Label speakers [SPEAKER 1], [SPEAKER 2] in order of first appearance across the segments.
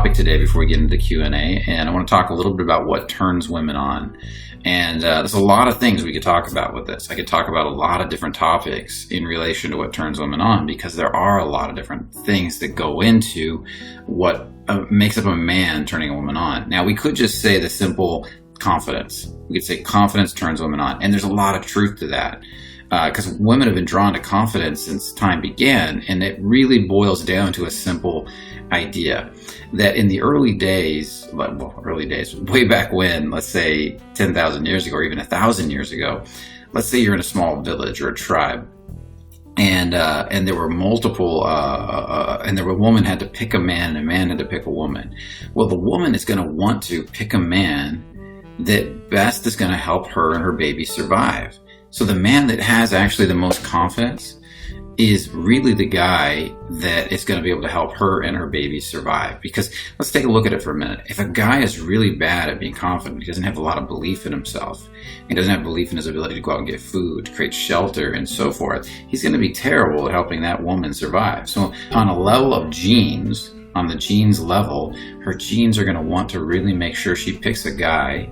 [SPEAKER 1] topic today before we get into the Q&A, and I want to talk a little bit about what turns women on. And there's a lot of things we could talk about with this. I could talk about a lot of different topics in relation to what turns women on, because there are a lot of different things that go into what makes up a man turning a woman on. Now, we could just say the simple confidence. We could say confidence turns women on, and there's a lot of truth to that. Because women have been drawn to confidence since time began, and it really boils down to a simple idea that in the early days, way back when, let's say 10,000 years ago or even 1,000 years ago, let's say you're in a small village or a tribe, and there were multiple, and a woman had to pick a man and a man had to pick a woman. Well, the woman is going to want to pick a man that best is going to help her and her baby survive. So the man that has actually the most confidence is really the guy that is going to be able to help her and her baby survive. Because let's take a look at it for a minute. If a guy is really bad at being confident, he doesn't have a lot of belief in himself, he doesn't have belief in his ability to go out and get food, to create shelter, and so forth, he's going to be terrible at helping that woman survive. So on a level of genes, on the genes level, her genes are going to want to really make sure she picks a guy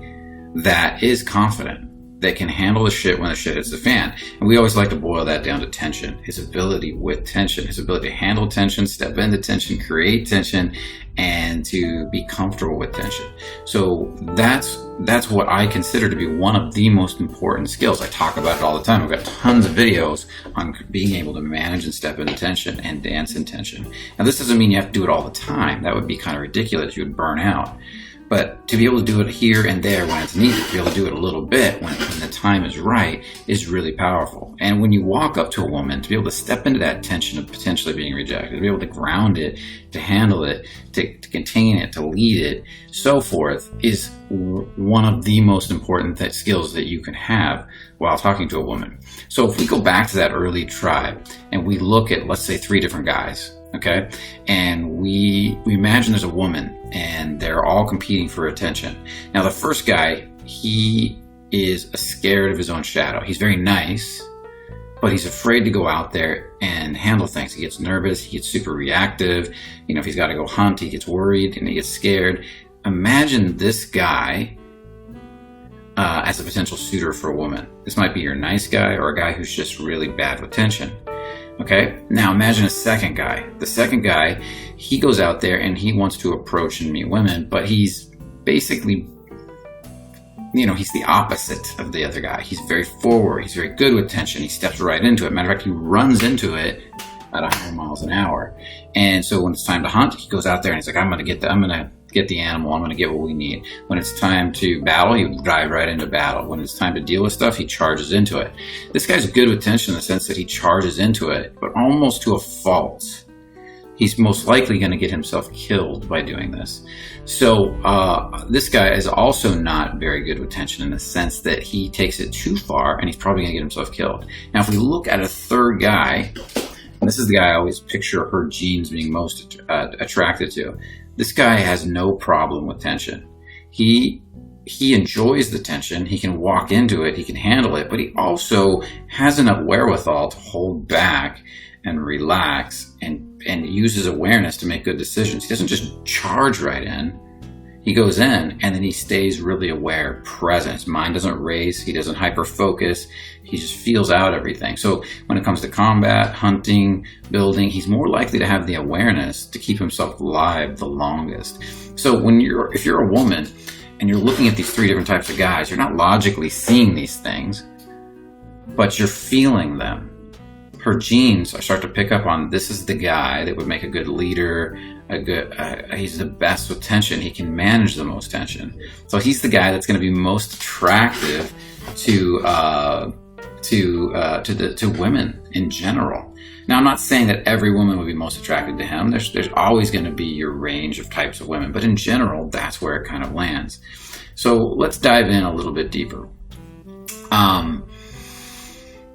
[SPEAKER 1] that is confident, that can handle the shit when the shit hits the fan. And we always like to boil that down to tension. His ability with tension, his ability to handle tension, step into tension, create tension, and to be comfortable with tension. So that's what I consider to be one of the most important skills. I talk about it all the time. I've got tons of videos on being able to manage and step into tension and dance in tension. Now, this doesn't mean you have to do it all the time. That would be kind of ridiculous. You would burn out. But to be able to do it here and there when it's needed, to be able to do it a little bit when the time is right, is really powerful. And when you walk up to a woman, to be able to step into that tension of potentially being rejected, to be able to ground it, to handle it, to contain it, to lead it, so forth, is one of the most important skills that you can have while talking to a woman. So if we go back to that early tribe and we look at, let's say, 3 different guys, okay, and we imagine there's a woman and they're all competing for attention. Now, the first guy, he is scared of his own shadow. He's very nice, but he's afraid to go out there and handle things. He gets nervous, he gets super reactive. You know, if he's got to go hunt, he gets worried and he gets scared. Imagine this guy as a potential suitor for a woman. This might be your nice guy or a guy who's just really bad with tension. Okay, now imagine a second guy. The second guy, he goes out there and he wants to approach and meet women, but he's basically, he's the opposite of the other guy. He's very forward. He's very good with tension. He steps right into it. Matter of fact, he runs into it at 100 miles an hour. And so when it's time to hunt, he goes out there and he's like, I'm going to get the animal. I'm going to get what we need. When it's time to battle, he would dive right into battle. When it's time to deal with stuff, he charges into it. This guy's good with tension in the sense that he charges into it, but almost to a fault. He's most likely going to get himself killed by doing this. So this guy is also not very good with tension in the sense that he takes it too far and he's probably going to get himself killed. Now, if we look at a third guy, and this is the guy I always picture her genes being most attracted to. This guy has no problem with tension. He enjoys the tension. He can walk into it. He can handle it. But he also has enough wherewithal to hold back and relax and use his awareness to make good decisions. He doesn't just charge right in. He goes in and then he stays really aware, present. His mind doesn't race. He doesn't hyper-focus. He just feels out everything. So when it comes to combat, hunting, building, he's more likely to have the awareness to keep himself alive the longest. So if you're a woman and you're looking at these 3 different types of guys, you're not logically seeing these things, but you're feeling them. Her genes start to pick up on, this is the guy that would make a good leader, he's the best with tension. He can manage the most tension. So he's the guy that's going to be most attractive to women in general. Now, I'm not saying that every woman would be most attracted to him. There's always going to be your range of types of women, but in general, that's where it kind of lands. So let's dive in a little bit deeper.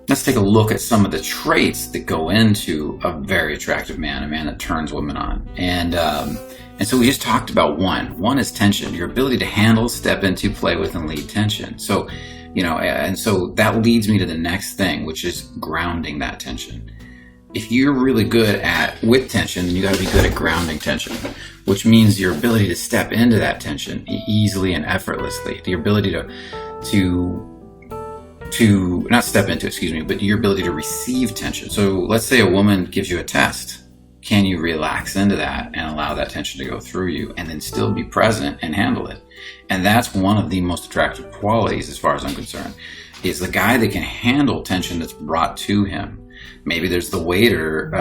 [SPEAKER 1] Let's take a look at some of the traits that go into a very attractive man, a man that turns women on. And so we just talked about one. One is tension, your ability to handle, step into, play with, and lead tension. So, and so that leads me to the next thing, which is grounding that tension. if you're really good at with tension, then you got to be good at grounding tension, which means your ability to step into that tension easily and effortlessly. The ability to not step into, excuse me, but your ability to receive tension. So let's say a woman gives you a test. Can you relax into that and allow that tension to go through you and then still be present and handle it? And that's one of the most attractive qualities, as far as I'm concerned, is the guy that can handle tension that's brought to him. Maybe there's the waiter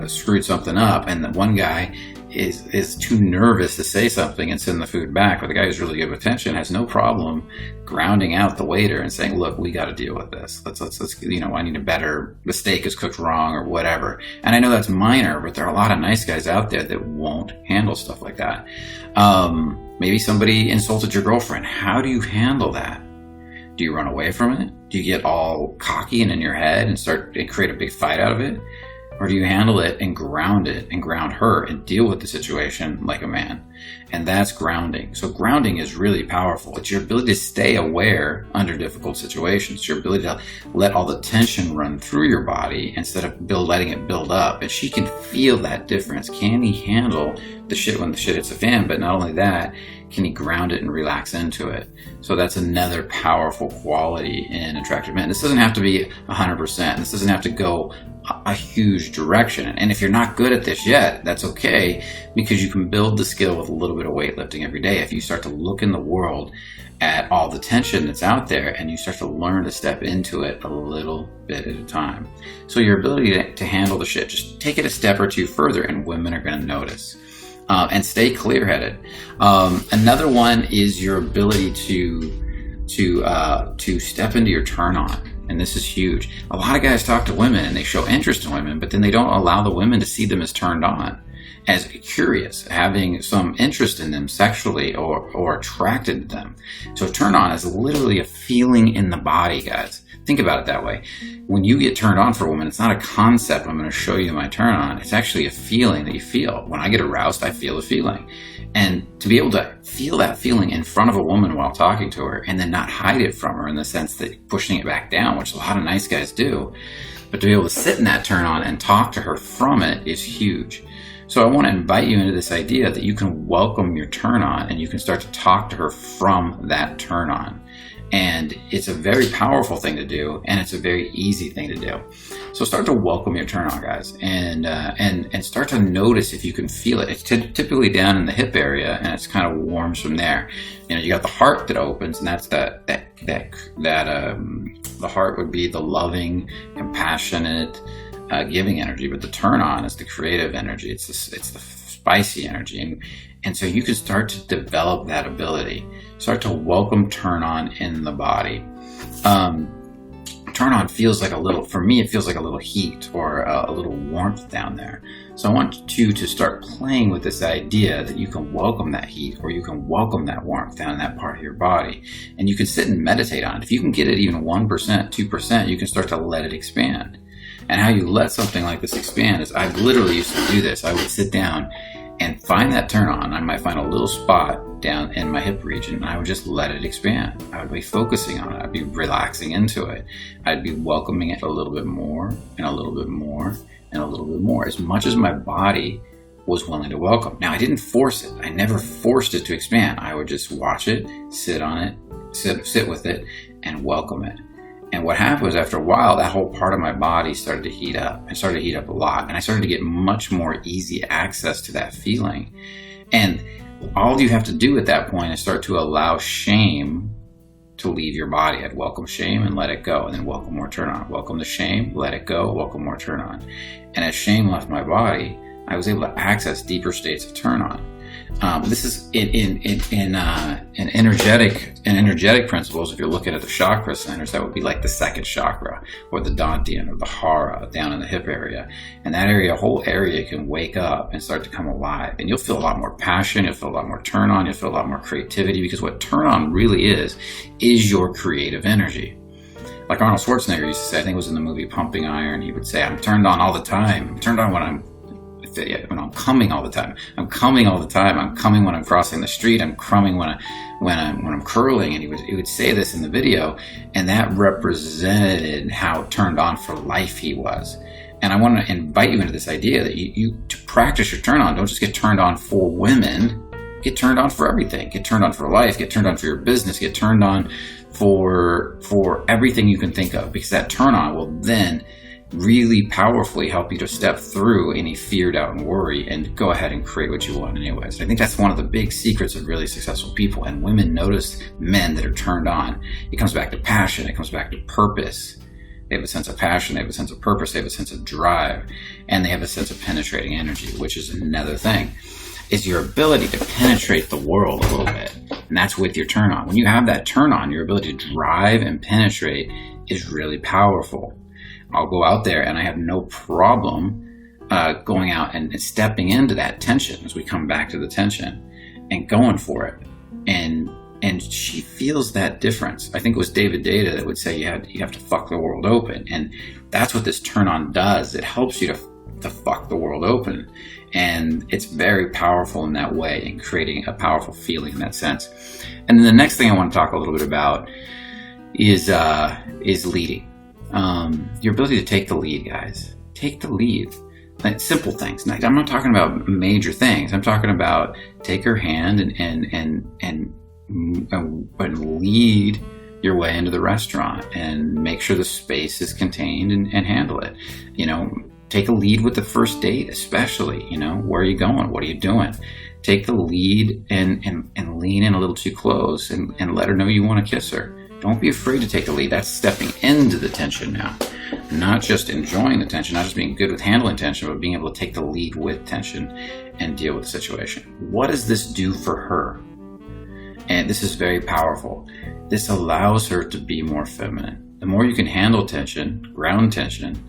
[SPEAKER 1] screwed something up, and the one guy is too nervous to say something and send the food back, but the guy who's really good with tension has no problem grounding out the waiter and saying, look, we got to deal with this. Let's I need a better, the steak is cooked wrong or whatever. And I know that's minor, but there are a lot of nice guys out there that won't handle stuff like that. Maybe somebody insulted your girlfriend. How do you handle that? Do you run away from it? Do you get all cocky and in your head and create a big fight out of it? Or do you handle it and ground her and deal with the situation like a man? And that's grounding. So grounding is really powerful. It's your ability to stay aware under difficult situations. It's your ability to let all the tension run through your body instead of letting it build up. And she can feel that difference. Can he handle the shit when the shit hits the fan? But not only that, can he ground it and relax into it? So that's another powerful quality in attractive men. This doesn't have to be 100%. This doesn't have to go a huge direction. And if you're not good at this yet, that's okay, because you can build the skill with a little bit of weightlifting every day. If you start to look in the world at all the tension that's out there and you start to learn to step into it a little bit at a time. So your ability to handle the shit, just take it a step or two further and women are going to notice. And stay clear-headed. Another one is your ability to step into your turn-on. And this is huge. A lot of guys talk to women and they show interest in women, but then they don't allow the women to see them as turned on, as curious, having some interest in them sexually or attracted to them. So turn on is literally a feeling in the body, guys. Think about it that way. When you get turned on for a woman, it's not a concept, I'm going to show you my turn on. It's actually a feeling that you feel. When I get aroused, I feel a feeling. And to be able to feel that feeling in front of a woman while talking to her and then not hide it from her in the sense that pushing it back down, which a lot of nice guys do, but to be able to sit in that turn on and talk to her from it is huge. So I want to invite you into this idea that you can welcome your turn on and you can start to talk to her from that turn on. And it's a very powerful thing to do, and it's a very easy thing to do. So start to welcome your turn on, guys, and start to notice if you can feel it. It's typically down in the hip area, and it's kind of warms from there. You know, you got the heart that opens, and that's the heart would be the loving, compassionate, giving energy, but the turn on is the creative energy. It's the spicy energy, and so you can start to develop that ability. Start to welcome turn on in the body. Turn on feels like for me, it feels like a little heat or a little warmth down there. So I want you to start playing with this idea that you can welcome that heat or you can welcome that warmth down in that part of your body. And you can sit and meditate on it. If you can get it even 1%, 2%, you can start to let it expand. And how you let something like this expand is, I literally used to do this. I would sit down and find that turn on. I might find a little spot down in my hip region and I would just let it expand. I would be focusing on it. I'd be relaxing into it. I'd be welcoming it a little bit more and a little bit more and a little bit more, as much as my body was willing to welcome. Now, I didn't force it. I never forced it to expand. I would just watch it, sit on it, sit with it, and welcome it. And what happened was, after a while, that whole part of my body started to heat up. It started to heat up a lot. And I started to get much more easy access to that feeling. And all you have to do at that point is start to allow shame to leave your body. I'd welcome shame and let it go. And then welcome more turn on. Welcome the shame, let it go, welcome more turn on. And as shame left my body, I was able to access deeper states of turn on. This is in energetic principles. If you're looking at the chakra centers, that would be like the second chakra or the dantian or the hara down in the hip area. And that area, whole area, can wake up and start to come alive. And you'll feel a lot more passion. You'll feel a lot more turn on. You'll feel a lot more creativity, because what turn on really is your creative energy. Like Arnold Schwarzenegger used to say, I think it was in the movie Pumping Iron, he would say, I'm turned on all the time. I'm turned on when I'm coming all the time. I'm coming all the time. I'm coming when I'm crossing the street. I'm coming when I'm curling. And he would say this in the video, and that represented how turned on for life he was. And I want to invite you into this idea that you to practice your turn on. Don't just get turned on for women. Get turned on for everything. Get turned on for life. Get turned on for your business. Get turned on for everything you can think of, because that turn on will then really powerfully help you to step through any fear, doubt, and worry and go ahead and create what you want anyways. I think that's one of the big secrets of really successful people. And women notice men that are turned on. It comes back to passion. It comes back to purpose. They have a sense of passion. They have a sense of purpose. They have a sense of drive. And they have a sense of penetrating energy, which is another thing. Is your ability to penetrate the world a little bit. And that's with your turn on. When you have that turn on, your ability to drive and penetrate is really powerful. I'll go out there and I have no problem going out and stepping into that tension as we come back to the tension and going for it. And she feels that difference. I think it was David Data that would say you have to fuck the world open. And that's what this turn on does. It helps you to fuck the world open. And it's very powerful in that way, in creating a powerful feeling in that sense. And then the next thing I want to talk a little bit about is leading. Your ability to take the lead, guys. Take the lead. Like simple things. I'm not talking about major things. I'm talking about take her hand and lead your way into the restaurant and make sure the space is contained and handle it. Take a lead with the first date, especially, where are you going? What are you doing? Take the lead and lean in a little too close and let her know you want to kiss her. Don't be afraid to take the lead. That's stepping into the tension now. Not just enjoying the tension, not just being good with handling tension, but being able to take the lead with tension and deal with the situation. What does this do for her? And this is very powerful. This allows her to be more feminine. The more you can handle tension, ground tension,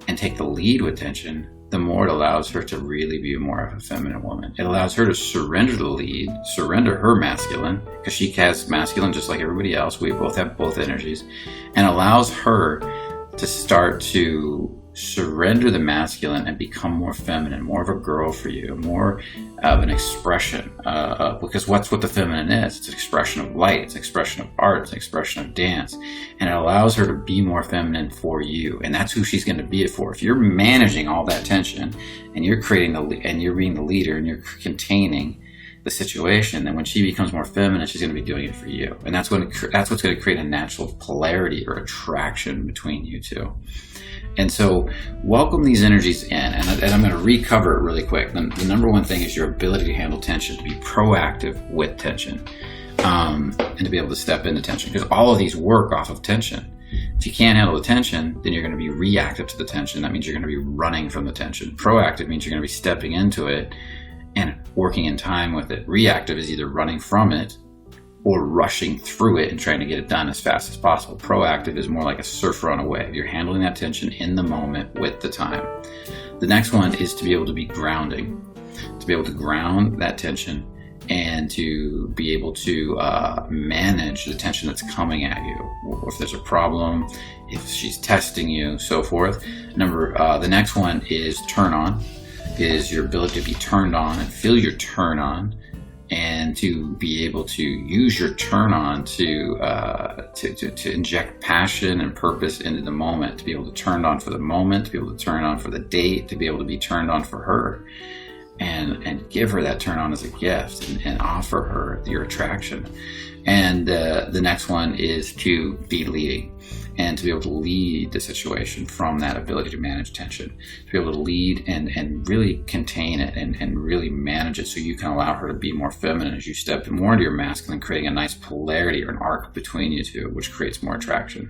[SPEAKER 1] and take the lead with tension, the more it allows her to really be more of a feminine woman. It allows her to surrender the lead, surrender her masculine, because she has masculine just like everybody else. We both have both energies, and allows her to start to surrender the masculine and become more feminine, more of a girl for you, more of an expression, because what the feminine is. It's an expression of light, it's an expression of art, it's an expression of dance, and it allows her to be more feminine for you, and that's who she's going to be it for. If you're managing all that tension and you're creating and you're being the leader and you're containing the situation, then when she becomes more feminine, she's going to be doing it for you, and that's what's going to create a natural polarity or attraction between you two. And so welcome these energies in, and I'm going to recover it really quick. The number one thing is your ability to handle tension, to be proactive with tension, and to be able to step into tension, because all of these work off of tension. If you can't handle the tension, then you're going to be reactive to the tension. That means you're going to be running from the tension. Proactive means you're going to be stepping into it and working in time with it. Reactive is either running from it or rushing through it and trying to get it done as fast as possible. Proactive is more like a surfer on a wave. You're handling that tension in the moment with the time. The next one is to be able to be grounding, to be able to ground that tension and to be able to manage the tension that's coming at you. If there's a problem, if she's testing you, so forth. The next one is turn on, is your ability to be turned on and feel your turn on, and to be able to use your turn on to inject passion and purpose into the moment, to be able to turn on for the moment, to be able to turn on for the date, to be able to be turned on for her, and give her that turn on as a gift and offer her your attraction. And the next one is to be leading, and to be able to lead the situation from that ability to manage tension, to be able to lead and really contain it and really manage it, so you can allow her to be more feminine as you step more into your masculine, creating a nice polarity or an arc between you two, which creates more attraction.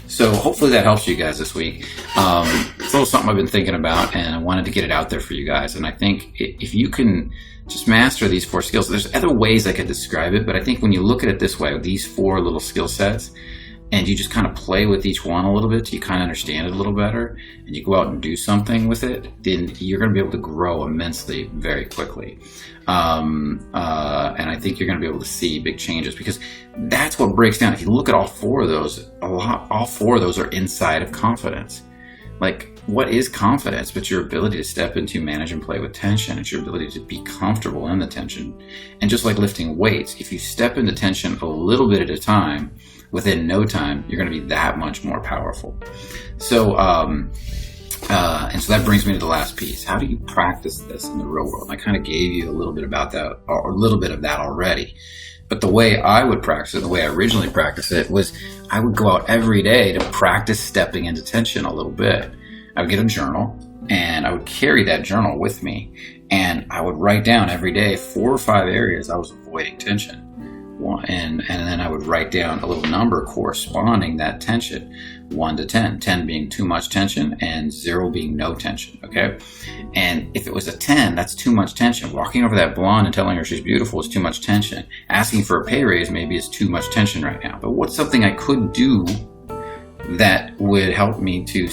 [SPEAKER 1] So hopefully that helps you guys this week. It's a little something I've been thinking about, and I wanted to get it out there for you guys. And I think if you can just master these 4 skills, there's other ways I could describe it, but I think when you look at it this way, these 4 little skill sets, and you just kind of play with each one a little bit so you kind of understand it a little better, and you go out and do something with it, then you're going to be able to grow immensely very quickly. And I think you're going to be able to see big changes, because that's what breaks down. If you look at all 4 of those, all 4 of those are inside of confidence. Like, what is confidence but your ability to step into, manage, and play with tension? It's your ability to be comfortable in the tension. And just like lifting weights, if you step into tension a little bit at a time, within no time, you're going to be that much more powerful. So And so that brings me to the last piece. How do you practice this in the real world? And I kind of gave you a little bit about that, or a little bit of that already. But the way I would practice it, the way I originally practiced it, was I would go out every day to practice stepping into tension a little bit. I would get a journal, and I would carry that journal with me, and I would write down every day 4 or 5 areas I was avoiding tension. And then I would write down a little number corresponding that tension, 1 to 10, 10 being too much tension and 0 being no tension, okay? And if it was a 10, that's too much tension. Walking over that blonde and telling her she's beautiful is too much tension. Asking for a pay raise maybe is too much tension right now. But what's something I could do that would help me to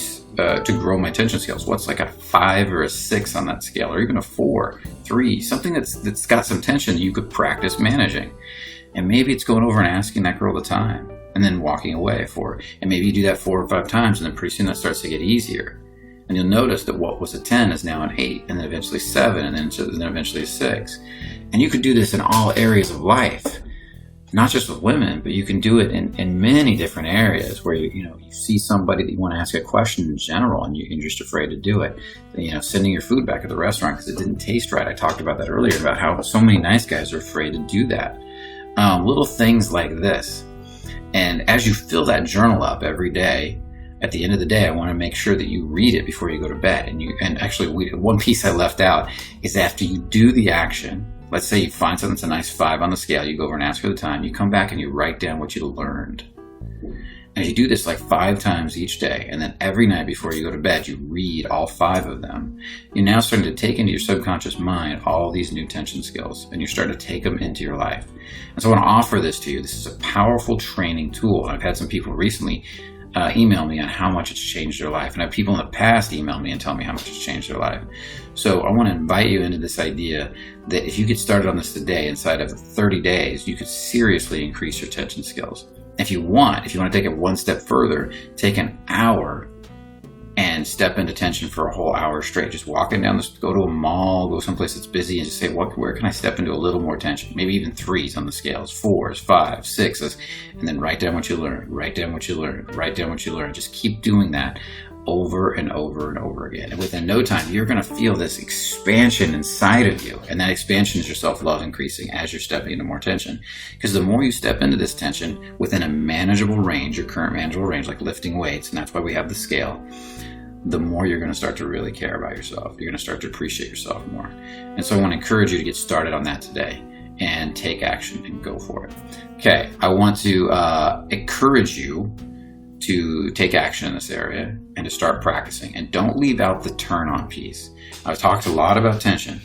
[SPEAKER 1] grow my tension skills? What's like a 5 or a 6 on that scale, or even a 4, 3, something that's got some tension you could practice managing. And maybe it's going over and asking that girl the time and then walking away for it. And maybe you do that 4 or 5 times, and then pretty soon that starts to get easier. And you'll notice that what was a 10 is now an 8, and then eventually 7, and then eventually a 6. And you could do this in all areas of life, not just with women, but you can do it in many different areas where you see somebody that you want to ask a question in general, and you're just afraid to do it. Sending your food back at the restaurant because it didn't taste right. I talked about that earlier, about how so many nice guys are afraid to do that. Little things like this. And as you fill that journal up every day, at the end of the day, I want to make sure that you read it before you go to bed. And actually, one piece I left out is after you do the action, let's say you find something that's a nice 5 on the scale, you go over and ask for the time, you come back and you write down what you learned. And you do this like 5 times each day, and then every night before you go to bed, you read all 5 of them. You're now starting to take into your subconscious mind all these new tension skills, and you're starting to take them into your life. And so I want to offer this to you. This is a powerful training tool. And I've had some people recently email me on how much it's changed their life. And I have people in the past email me and tell me how much it's changed their life. So I want to invite you into this idea that if you get started on this today, inside of 30 days, you could seriously increase your tension skills. If you want to take it one step further, take an hour and step into tension for a whole hour straight. Just walking down go to a mall, go someplace that's busy, and just say, where can I step into a little more tension? Maybe even 3s on the scales, 4s, 5s, 6s, and then write down what you learn, write down what you learn, write down what you learn. Just keep doing that over and over and over again. And within no time, you're going to feel this expansion inside of you. And that expansion is your self-love increasing as you're stepping into more tension. Because the more you step into this tension within a manageable range, your current manageable range, like lifting weights, and that's why we have the scale, the more you're going to start to really care about yourself. You're going to start to appreciate yourself more. And so I want to encourage you to get started on that today and take action and go for it. Okay, I want to encourage you to take action in this area and to start practicing. And don't leave out the turn on piece. I've talked a lot about tension,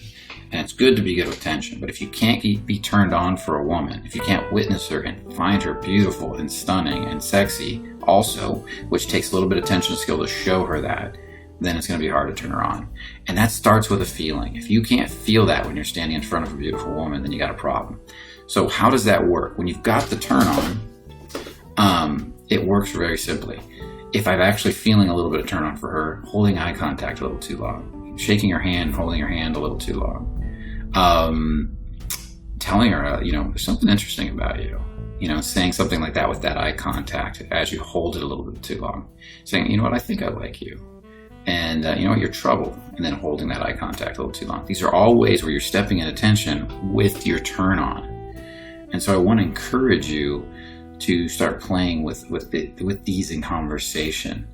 [SPEAKER 1] and it's good to be good with tension, but if you can't be turned on for a woman, if you can't witness her and find her beautiful and stunning and sexy also, which takes a little bit of tension skill to show her that, then it's going to be hard to turn her on. And that starts with a feeling. If you can't feel that when you're standing in front of a beautiful woman, then you got a problem. So how does that work? When you've got the turn on, it works very simply. If I'm actually feeling a little bit of turn on for her, holding eye contact a little too long, shaking her hand, holding her hand a little too long, telling her, there's something interesting about you, saying something like that with that eye contact as you hold it a little bit too long, saying, I think I like you. And you're troubled, and then holding that eye contact a little too long. These are all ways where you're stepping into tension with your turn on. And so I want to encourage you to start playing with these in conversation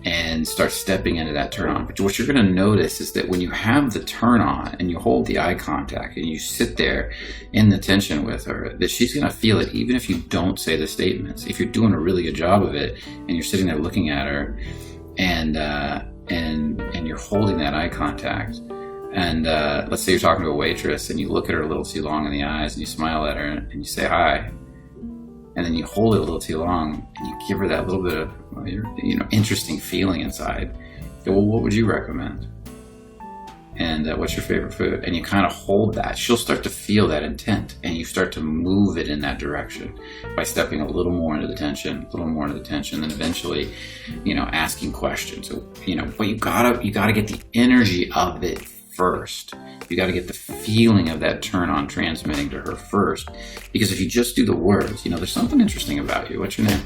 [SPEAKER 1] and start stepping into that turn on. But what you're going to notice is that when you have the turn on and you hold the eye contact and you sit there in the tension with her, that she's going to feel it even if you don't say the statements. If you're doing a really good job of it and you're sitting there looking at her and you're holding that eye contact, and let's say you're talking to a waitress and you look at her a little too long in the eyes and you smile at her and you say hi, and then you hold it a little too long and you give her that little bit of interesting feeling inside. Go, well, what would you recommend? And what's your favorite food? And you kind of hold that. She'll start to feel that intent, and you start to move it in that direction by stepping a little more into the tension, then eventually, asking questions. So, but you gotta get the energy of it first. You got to get the feeling of that turn on transmitting to her first, because if you just do the words, there's something interesting about you. What's your name?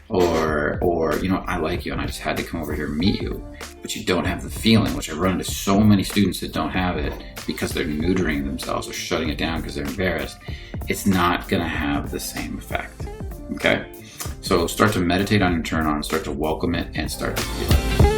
[SPEAKER 1] Or or, you know, I like you and I just had to come over here and meet you, but you don't have the feeling, which I run into so many students that don't have it because they're neutering themselves or shutting it down because they're embarrassed, it's not going to have the same effect. Okay? So start to meditate on your turn on, start to welcome it, and start to feel it.